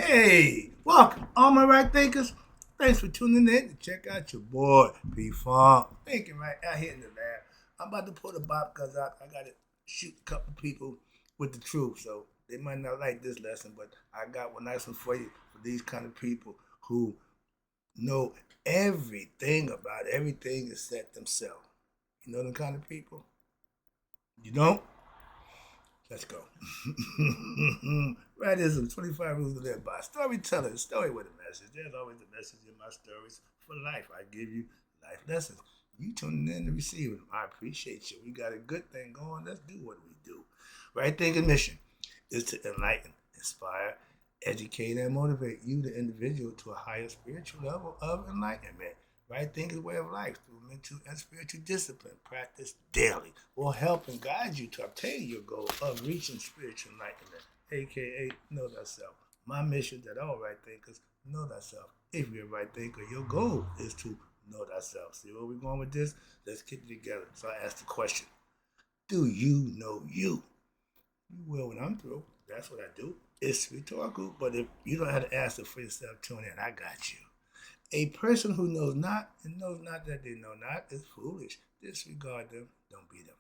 Hey, welcome, all my right thinkers. Thanks for tuning in to check out your boy, P Funk. Thinking right out here in the lab. I'm about to pull the bop because I got to shoot a couple people with the truth. So they might not like this lesson, but I got one nice one for you for these kind of people who know everything about everything except themselves. You know them kind of people? You don't? Let's go. Right, is 25 rules to live by. Storyteller, story with a message. There's always a message in my stories for life. I give you life lessons. You tuning in to receive them. I appreciate you. We got a good thing going. Let's do what we do. Right thinking mission is to enlighten, inspire, educate, and motivate you, the individual, to a higher spiritual level of enlightenment. Right thinking way of life through mental and spiritual discipline practiced daily will help and guide you to obtain your goal of reaching spiritual enlightenment, aka know thyself. My mission that all right thinkers know thyself. If you're a right thinker, your goal is to know thyself. See where we're going with this? Let's get it together. So I asked the question: do you know you? You will when I'm through. That's what I do. It's rhetorical, but if you don't have to ask it for yourself, tune in. I got you. A person who knows not and knows not that they know not is foolish. Disregard them, don't be them.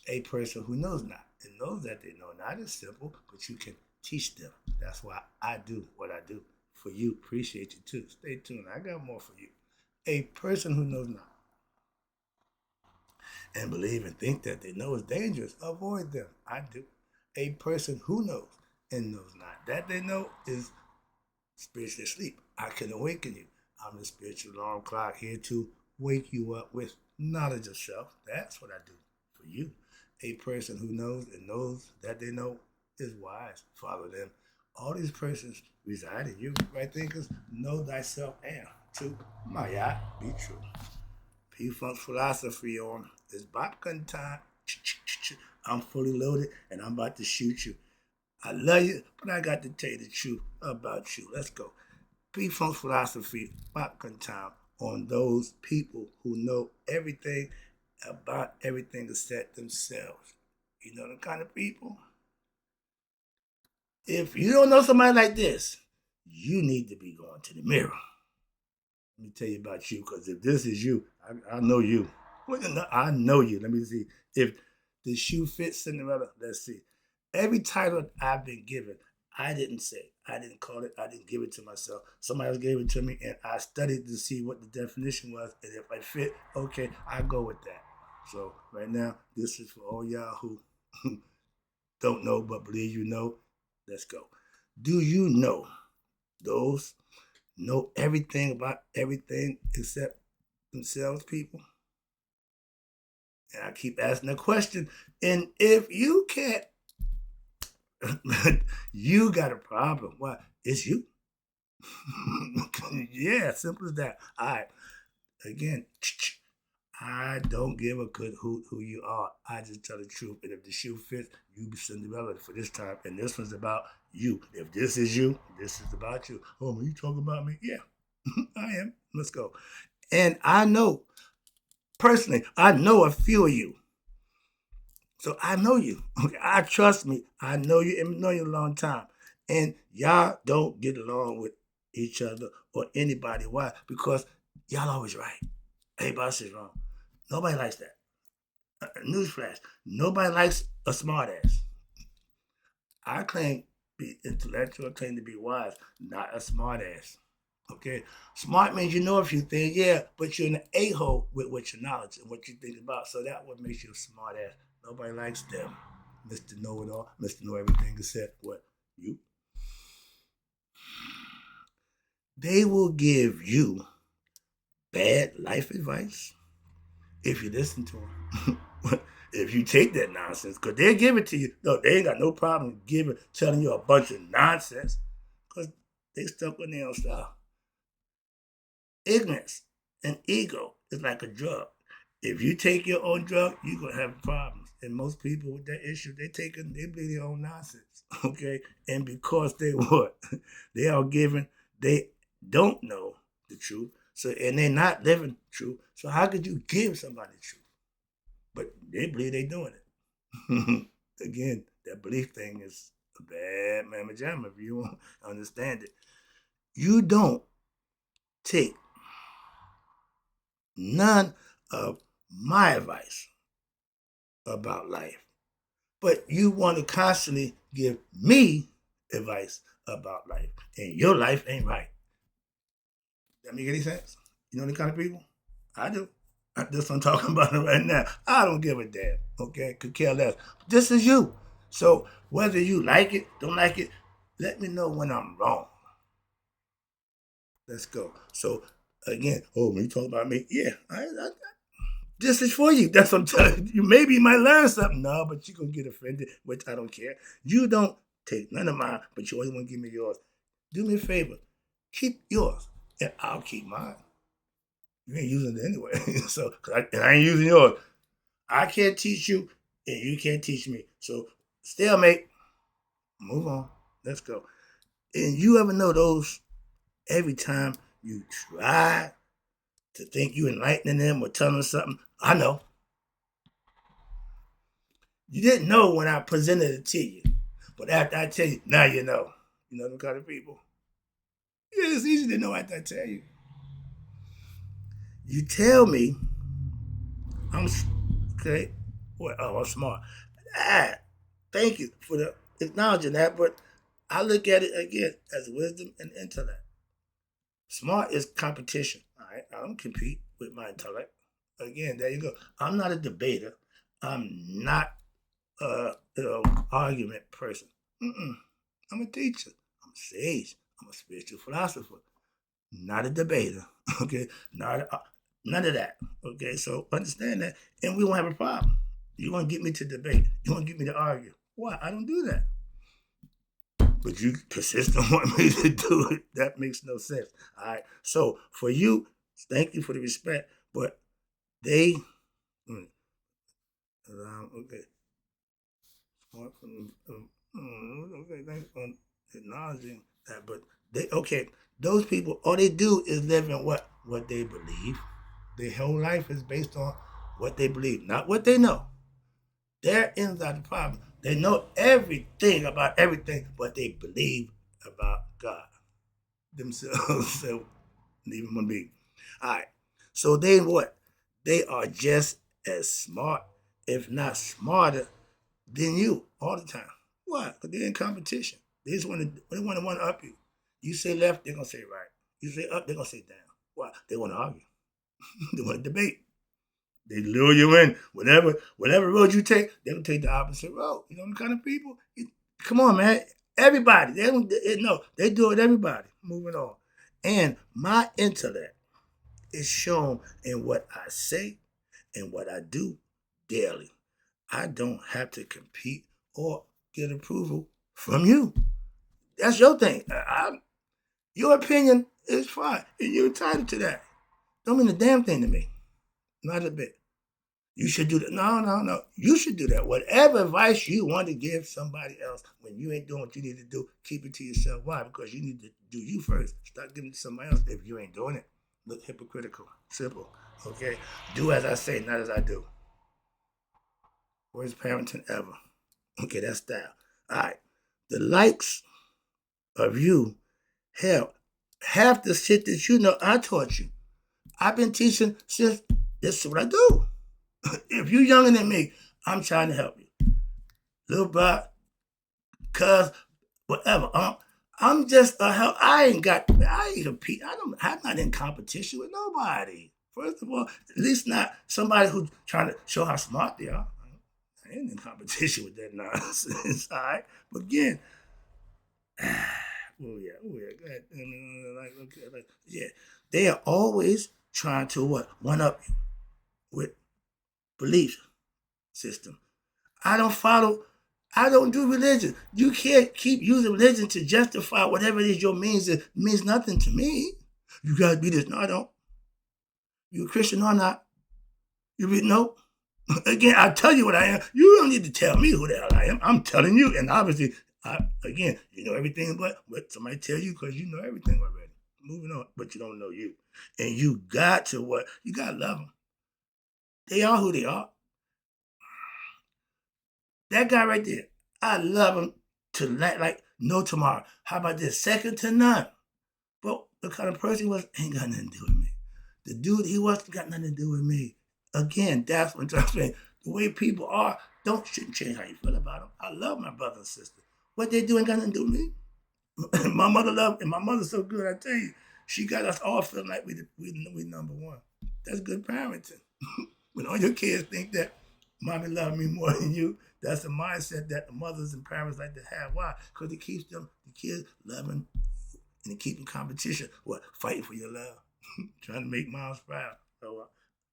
A person who knows not and knows that they know not is simple, but you can teach them. That's why I do what I do for you. Appreciate you too. Stay tuned. I got more for you. A person who knows not and believe and think that they know is dangerous, avoid them. I do. A person who knows and knows not that they know is spiritually asleep. I can awaken you. I'm the spiritual alarm clock here to wake you up with knowledge of self. That's what I do for you. A person who knows and knows that they know is wise. Follow them. All these persons reside in you. Right thinkers, know thyself and to Maya be true. P Funk's philosophy on is Bobcon time. I'm fully loaded and I'm about to shoot you. I love you, but I got to tell you the truth about you. Let's go. P Funk's philosophy, popcorn time, on those people who know everything about everything except themselves. You know the kind of people? If you don't know somebody like this, you need to be going to the mirror. Let me tell you about you, because if this is you, I know you. I know you. Let me see. If the shoe fits Cinderella, let's see. Every title I've been given, I didn't say. I didn't call it. I didn't give it to myself. Somebody else gave it to me, and I studied to see what the definition was. And if I fit, okay, I go with that. So right now, this is for all y'all who don't know but believe you know. Let's go. Do you know those know everything about everything except themselves, people? And I keep asking the question. And if you can't, you got a problem. Why? It's you. Yeah, simple as that. All right. Again, I don't give a good hoot who you are. I just tell the truth. And if the shoe fits, you be Cinderella for this time. And this one's about you. If this is you, this is about you. Oh, are you talking about me? Yeah, I am. Let's go. And I know, personally, I know a few of you. So I know you. Okay, I trust me. I know you and know you a long time. And y'all don't get along with each other or anybody. Why? Because y'all always right. Everybody else is wrong. Nobody likes that. Newsflash. Nobody likes a smartass. I claim to be intellectual, I claim to be wise, not a smartass. Okay? Smart means you know a few things, yeah, but you're an a-hole with your knowledge and what you think about. So that what makes you a smartass. Nobody likes them. Mr. Know It All, Mr. Know Everything except what? You. They will give you bad life advice if you listen to them. If you take that nonsense, because they'll give it to you. No, they ain't got no problem telling you a bunch of nonsense, because they stuck with their own style. Ignorance and ego is like a drug. If you take your own drug, you're gonna have problems. And most people with that issue, they believe their own nonsense. Okay? And because they what? They are given, they don't know the truth. So and they're not living truth. So how could you give somebody the truth? But they believe they're doing it. Again, that belief thing is a bad mamma jamma if you don't understand it. You don't take none of my advice about life, but you want to constantly give me advice about life, and your life ain't right. That make any sense? You know the kind of people? I do. That's what I'm talking about right now. I don't give a damn. Okay, could care less. This is you. So whether you like it, don't like it, let me know when I'm wrong. Let's go. So again, oh, when you talk about me, yeah, this is for you. That's what I'm telling you. Maybe you might learn something. No, but you're gonna get offended, which I don't care. You don't take none of mine, but you always want to give me yours. Do me a favor. Keep yours, and I'll keep mine. You ain't using it anyway. So, and I ain't using yours. I can't teach you, and you can't teach me. So, stalemate. Move on. Let's go. And you ever know those every time you try to think you enlightening them or telling them something? I know. You didn't know when I presented it to you. But after I tell you, now you know. You know them kind of people. Yeah, it's easy to know after I tell you. You tell me I'm okay. Well, oh, I'm smart. Ah, thank you for the acknowledging that, but I look at it again as wisdom and intellect. Smart is competition. All right, I don't compete with my intellect. Again, there you go. I'm not a debater. I'm not argument person. I'm a teacher. I'm a sage. I'm a spiritual philosopher. Not a debater. Okay, none of that. Okay, so understand that, and we won't have a problem. You want to get me to debate? You want to get me to argue? Why? I don't do that. But you persist on wanting me to do it. That makes no sense. All right. So for you, thank you for the respect, but they, okay. Okay, thanks for acknowledging that. But they, okay, those people, all they do is live in what they believe. Their whole life is based on what they believe, not what they know. Their ends are the problem. They know everything about everything, but they believe about God, themselves, so leave them be. All right. So they what? They are just as smart, if not smarter, than you all the time. Why? Because they're in competition. They just want to one up you. You say left, they're gonna say right. You say up, they're gonna say down. Why? They want to argue. They want to debate. They lure you in. Whatever road you take, they're gonna take the opposite road. You know the kind of people? Come on, man. Everybody. They don't no, they do it everybody. Moving on. And my intellect is shown in what I say and what I do daily. I don't have to compete or get approval from you. That's your thing. Your opinion is fine, and you're entitled to that. Don't mean a damn thing to me. Not a bit. You should do that. No. You should do that. Whatever advice you want to give somebody else when you ain't doing what you need to do, keep it to yourself. Why? Because you need to do you first. Start giving it to somebody else if you ain't doing it. Look hypocritical. Simple. Okay? Do as I say, not as I do. Worst parenting ever. Okay, that's style. All right. The likes of you, hell, half the shit that you know I taught you. I've been teaching since this is what I do. If you're younger than me, I'm trying to help you. Little bro, cuz, whatever. I'm just a help. I ain't compete. I'm not in competition with nobody. First of all, at least not somebody who's trying to show how smart they are. I ain't in competition with that nonsense. All right. But again, oh yeah, go ahead. Yeah. They are always trying to what? One up you with belief system. I don't do religion. You can't keep using religion to justify whatever it is your means. It means nothing to me. You gotta be this. No, I don't. You a Christian or not? You read no? Again, I tell you what I am. You don't need to tell me who the hell I am. I'm telling you, and obviously, again, you know everything, but somebody tell you because you know everything already. Moving on, but you don't know you, and you got to what? You gotta love them. They are who they are. That guy right there, I love him to like no tomorrow. How about this? Second to none. But the kind of person he was ain't got nothing to do with me. The dude he was got nothing to do with me. Again, that's what I'm saying. The way people are shouldn't change how you feel about them. I love my brother and sister. What they do ain't got nothing to do with me. My mother loved, and my mother's so good. I tell you, she got us all feeling like we number one. That's good parenting. When all your kids think that mommy loves me more than you, that's the mindset that the mothers and parents like to have. Why? Because it keeps the kids loving and keeping competition. What? Fighting for your love. Trying to make moms proud. So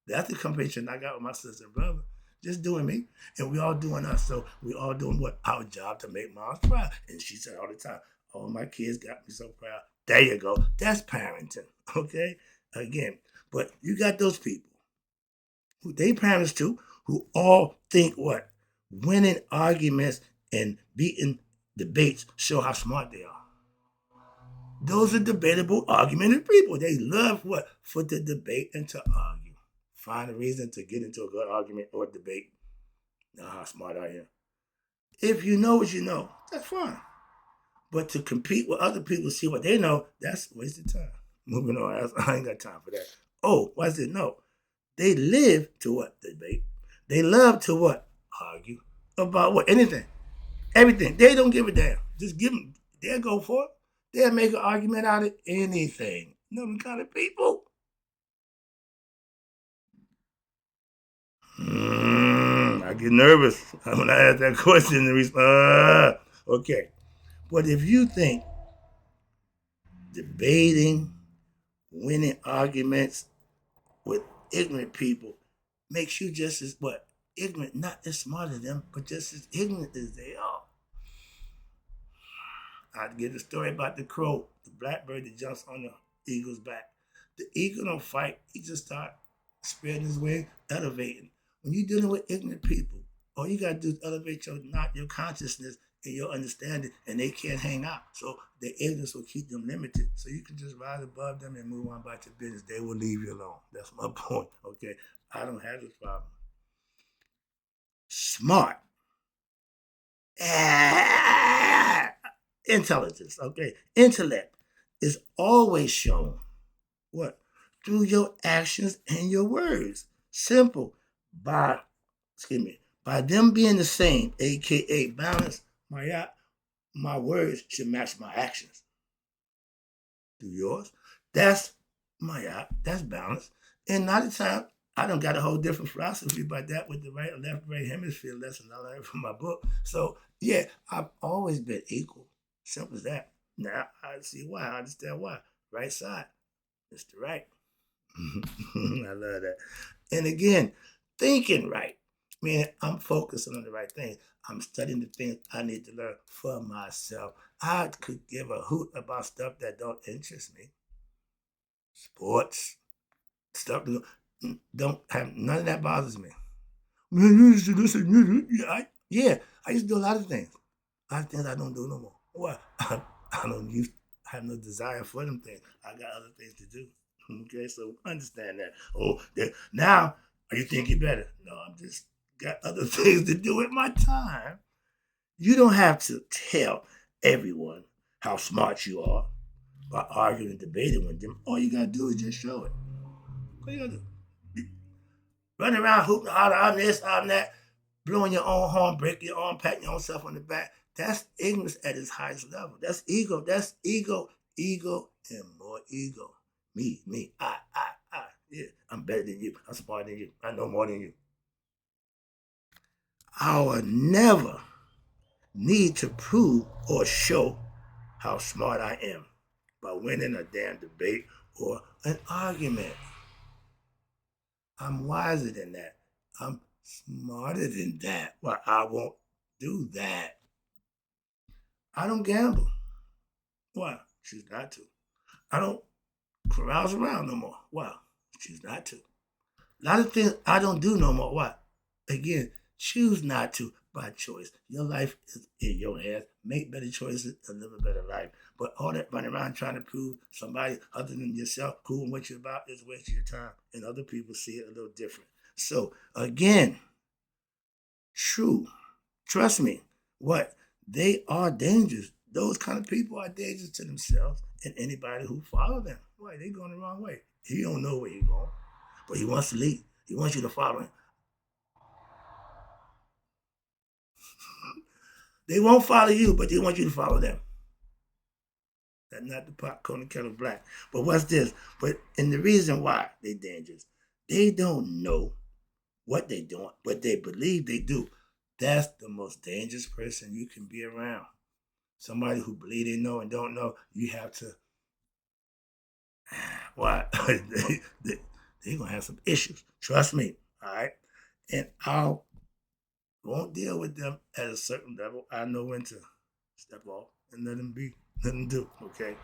that's the competition I got with my sister and brother. Just doing me. And we all doing us. So we all doing what? Our job to make moms proud. And she said all the time, all my kids got me so proud. There you go. That's parenting. Okay? Again. But you got those people who they parents too, who all think what? Winning arguments and beating debates show how smart they are. Those are debatable, argumentative people. They love what? For the debate and to argue. Find a reason to get into a good argument or debate. Know how smart I am. If you know what you know, that's fine. But to compete with other people, see what they know, that's a waste of time. Moving on, I ain't got time for that. Oh, what's it? No. They live to what? Debate. They love to what? Argue. About what? Anything. Everything. They don't give a damn. Just give them. They'll go for it. They'll make an argument out of anything. You know them kind of people? I get nervous when I ask that question and respond. Okay. But if you think debating, winning arguments with ignorant people makes you just as what? Ignorant, not as smart as them, but just as ignorant as they are. I'd give a story about the crow, the blackbird that jumps on the eagle's back. The eagle don't fight, he just start spreading his wings, elevating. When you're dealing with ignorant people, all you gotta do is elevate your consciousness and your understanding, and they can't hang out. So the ignorance will keep them limited. So you can just rise above them and move on about your business. They will leave you alone. That's my point. Okay. I don't have this problem. Smart. Intelligence, okay? Intellect is always shown. What? Through your actions and your words. Simple. By them being the same, aka balance, my words should match my actions. Do yours. That's that's balance. And not the time, I don't got a whole different philosophy about that with the right or left brain hemisphere lesson I learned from my book. So yeah, I've always been equal. Simple as that. Now I see why. I understand why. Right side. Mr. Right. I love that. And again, thinking right. Meaning I'm focusing on the right things. I'm studying the things I need to learn for myself. I could give a hoot about stuff that don't interest me. Sports, stuff that don't have none of that bothers me. Yeah, I used to do a lot of things. A lot of things I don't do no more. Well, I don't have no desire for them things. I got other things to do. Okay, so understand that. Oh, now are you thinking better? No, I'm just got other things to do with my time. You don't have to tell everyone how smart you are by arguing and debating with them. All you gotta do is just show it. All you gotta do. Running around hooting, hollering, I'm this, I'm that, blowing your own horn, breaking your arm, patting your own self on the back. That's ignorance at its highest level. That's ego. That's ego, and more ego. Me, I. Yeah, I'm better than you. I'm smarter than you. I know more than you. I will never need to prove or show how smart I am by winning a damn debate or an argument. I'm wiser than that. I'm smarter than that. Well, I won't do that. I don't gamble. Why? Choose not to. I don't carouse around no more. Why? Choose not to. A lot of things I don't do no more. Why? Again, choose not to by choice. Your life is in your hands. Make better choices and live a better life. But all that running around trying to prove somebody other than yourself who and what you're about is wasting your time. And other people see it a little different. So again, true. Trust me. What? they are dangerous. Those kind of people are dangerous to themselves and anybody who follow them. Why? They're going the wrong way. He don't know where he's going, but he wants to lead. He wants you to follow him. They won't follow you, but they want you to follow them. That's not the pot calling the kettle black. But what's this? And the reason why they're dangerous, they don't know what they're doing, but they believe they do. That's the most dangerous person you can be around. Somebody who believe they know and don't know, you have to. Why? They're gonna have some issues. Trust me. All right, and I won't deal with them at a certain level. I know when to step off and let them be, let them do. Okay,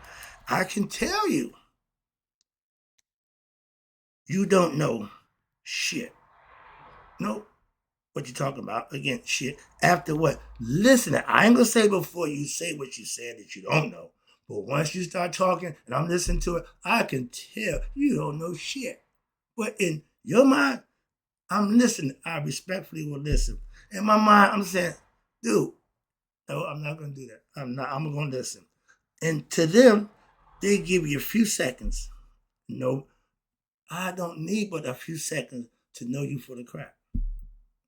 I can tell you, you don't know shit. No, what you talking about? Again, shit. After what? Listening. I ain't gonna say before you say what you said that you don't know. But once you start talking and I'm listening to it, I can tell you don't know shit. But in your mind, I'm listening. I respectfully will listen. In my mind, I'm saying, dude, no, I'm not gonna do that. I'm not. I'm gonna listen. And to them, they give you a few seconds. No, I don't need but a few seconds to know you for the crap.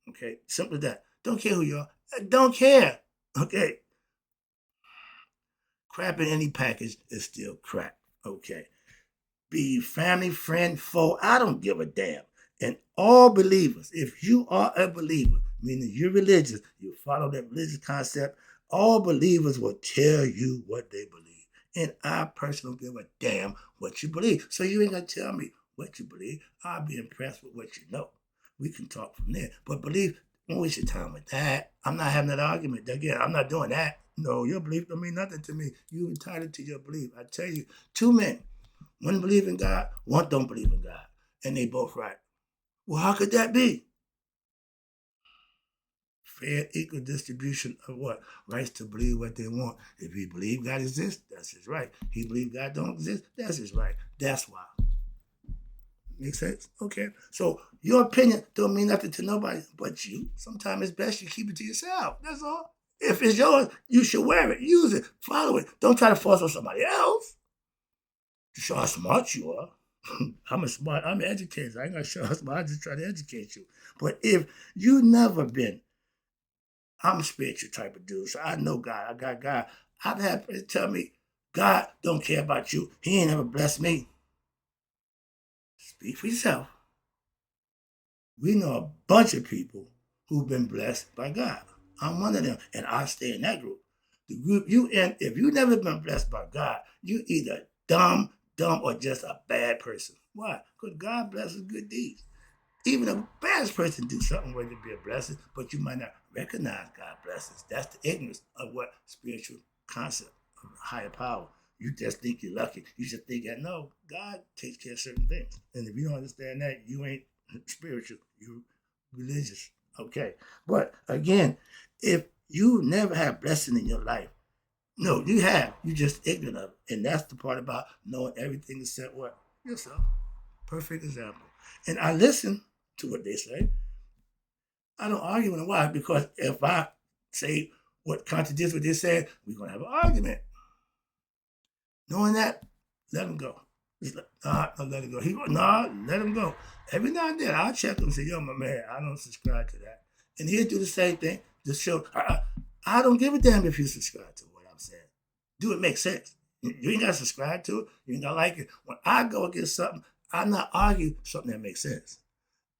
Okay, simple as that. Don't care who you are. I don't care. Okay, crap in any package is still crap. Okay, be you family, friend, foe. I don't give a damn. And all believers, if you are a believer, meaning you're religious, you follow that religious concept, all believers will tell you what they believe. And I personally don't give a damn what you believe. So you ain't gonna tell me what you believe. I'll be impressed with what you know. We can talk from there. But believe, don't waste your time with that. I'm not having that argument. Again, I'm not doing that. No, your belief don't mean nothing to me. You entitled to your belief. I tell you, two men. One believe in God, one don't believe in God. And they both right. Well, how could that be? Fair, equal distribution of what? Rights to believe what they want. If he believe God exists, that's his right. He believe God don't exist, that's his right. That's why. Make sense? Okay. So your opinion don't mean nothing to nobody but you. Sometimes it's best you keep it to yourself. That's all. If it's yours, you should wear it, use it, follow it. Don't try to force on somebody else to show how smart you are. I'm educated. I ain't gonna show how smart. I just try to educate you. But if you never been, I'm a spiritual type of dude, so I know God. I got God. I've had people tell me, God don't care about you. He ain't ever blessed me. Speak for yourself. We know a bunch of people who've been blessed by God. I'm one of them, and I stay in that group. The group you in, if you never been blessed by God, you either dumb, or just a bad person. Why? Because God blesses good deeds. Even a bad person do something where it be a blessing, but you might not recognize God's blessings. That's the ignorance of what spiritual concept of higher power. You just think you're lucky. You just think that no, God takes care of certain things. And if you don't understand that, you ain't spiritual. You religious. Okay. But again, if you never have blessing in your life, no, you have. You just ignorant of it. And that's the part about knowing everything except what? Yourself. Perfect example. And I listen to what they say. I don't argue with them. Why? Because if I say what contradicts what they said, we're going to have an argument. Knowing that, let him go. Nah, let him go. Let him go. Every now and then, I'll check him and say, yo, my man, I don't subscribe to that. And he'll do the same thing. Just show, I don't give a damn if you subscribe to what I'm saying. Do it make sense? You ain't got to subscribe to it. You ain't got to like it. When I go against something, I'm not arguing something that makes sense.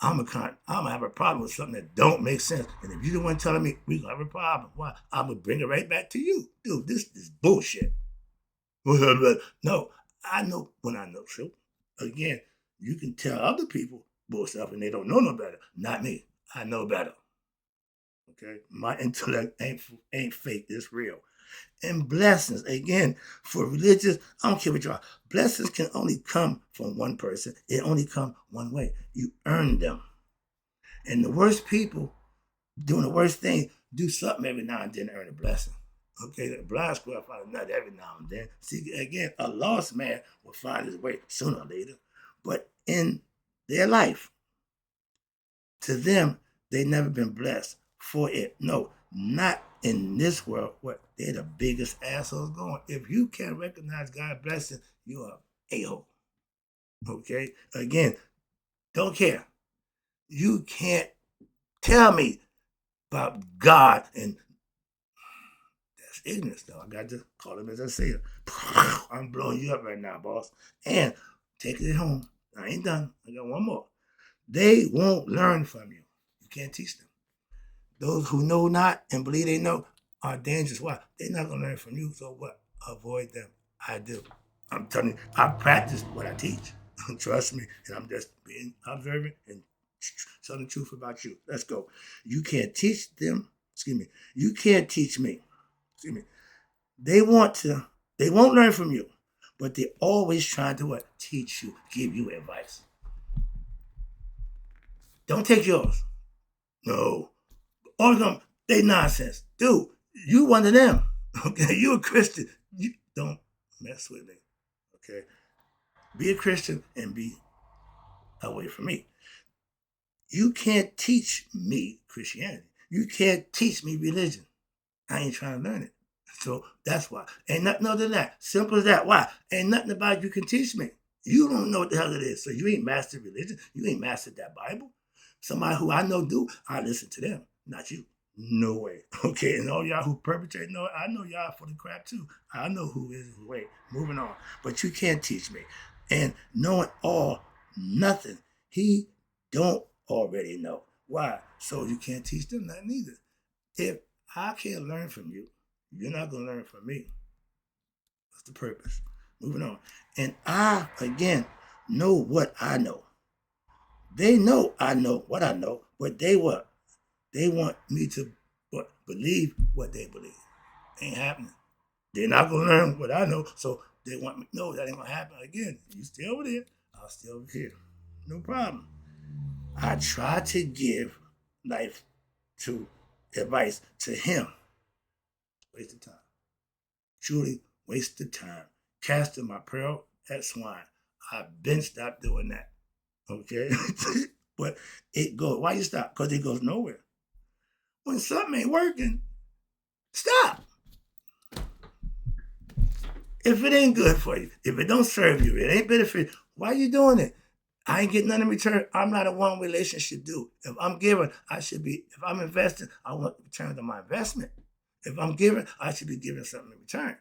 I'm gonna have a problem with something that don't make sense. And if you're the one telling me we're gonna have a problem, why? I'm gonna bring it right back to you. Dude, this is bullshit. No, I know when I know truth. Again, you can tell other people bullshit and they don't know no better. Not me. I know better. Okay? My intellect ain't fake, it's real. And blessings, again, for religious, I don't care what you are. Blessings can only come from one person. It only come one way. You earn them. And the worst people doing the worst thing do something every now and then to earn a blessing. Okay, the blind squirrel find a nut every now and then. See, again, a lost man will find his way sooner or later. But in their life, to them, they never been blessed for it. No, not in this world, what they're the biggest assholes going. If you can't recognize God's blessing, you are a-hole. Okay? Again, don't care. You can't tell me about God, and that's ignorance, though. I got to call him as I say it. I'm blowing you up right now, boss. And take it home. I ain't done. I got one more. They won't learn from you. You can't teach them. Those who know not and believe they know are dangerous. Why? They're not going to learn from you. So what? Avoid them. I do. I'm telling you, I practice what I teach. Trust me. And I'm just being observant and telling the truth about you. Let's go. You can't teach them. Excuse me. You can't teach me. Excuse me. They won't learn from you, but they're always trying to what? Teach you, give you advice. Don't take yours. No. All of them, they nonsense. Dude, you one of them. Okay, you a Christian. You don't mess with me. Okay? Be a Christian and be away from me. You can't teach me Christianity. You can't teach me religion. I ain't trying to learn it. So that's why. Ain't nothing other than that. Simple as that. Why? Ain't nothing about it you can teach me. You don't know what the hell it is. So you ain't mastered religion. You ain't mastered that Bible. Somebody who I know do, I listen to them, not you. No way. Okay, and all y'all who perpetrate, no, I know y'all for the crap too. I know who is who. Wait, moving on. But you can't teach me. And knowing all, nothing. He don't already know. Why? So you can't teach them that neither. If I can't learn from you, you're not going to learn from me. What's the purpose? Moving on. And I, again, know what I know. They know I know what I know, but they what? They want me to what? Believe what they believe. Ain't happening. They're not going to learn what I know, so they want me to know that ain't going to happen again. You stay over there, I'll stay over here. No problem. I try to give life to advice to him. Waste of time. Truly waste of time. Casting my pearl at swine. I've been stopped doing that. Okay? But it goes. Why you stop? Because it goes nowhere. When something ain't working, stop. If it ain't good for you, if it don't serve you, it ain't benefit, why you doing it? I ain't getting nothing in return. I'm not a one relationship dude. If I'm giving, I should be, if I'm investing, I want return on my investment. If I'm giving, I should be giving something in return.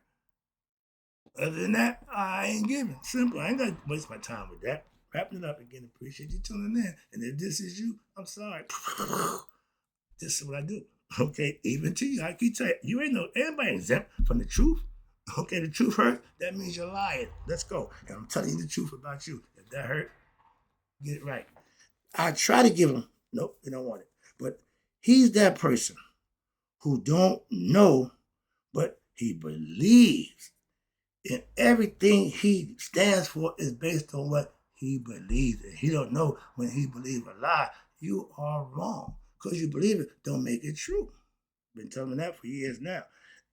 Other than that, I ain't giving. Simple. I ain't got to waste my time with that. Wrapping it up again. Appreciate you tuning in. And if this is you, I'm sorry. This is what I do. Okay, even to you, I keep telling you, you ain't no anybody exempt from the truth. Okay, the truth hurts. That means you're lying. Let's go. And I'm telling you the truth about you. If that hurt, get it right. I try to give him. Nope, they don't want it. But he's that person who don't know, but he believes. And everything he stands for is based on what he believes. And he don't know when he believes a lie, you are wrong. Because you believe it, don't make it true. Been telling him that for years now.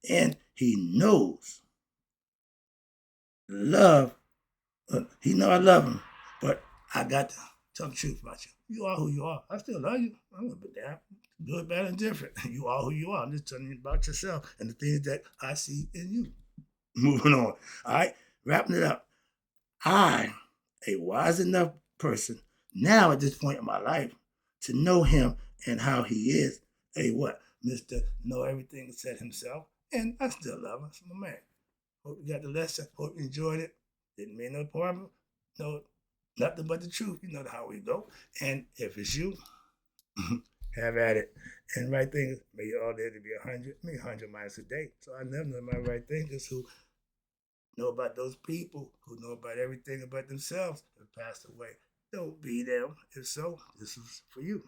And he knows love. He know I love him, but I got to tell the truth about you. You are who you are. I still love you. I'm gonna be damn good, bad, and different. You are who you are. I'm just telling you about yourself and the things that I see in you. Moving on. All right, wrapping it up. I, a wise enough person, now at this point in my life, to know him and how he is, a what? Mr. Know Everything said himself. And I still love him. It's my man. Hope you got the lesson. Hope you enjoyed it. Didn't mean no problem. No, nothing but the truth. You know how we go. And if it's you, have at it. And right thing, may you all live to be 100, maybe 100 miles a day. So I never know my right thinkers who know about those people who know about everything about themselves and passed away. Don't be them. If so, this is for you.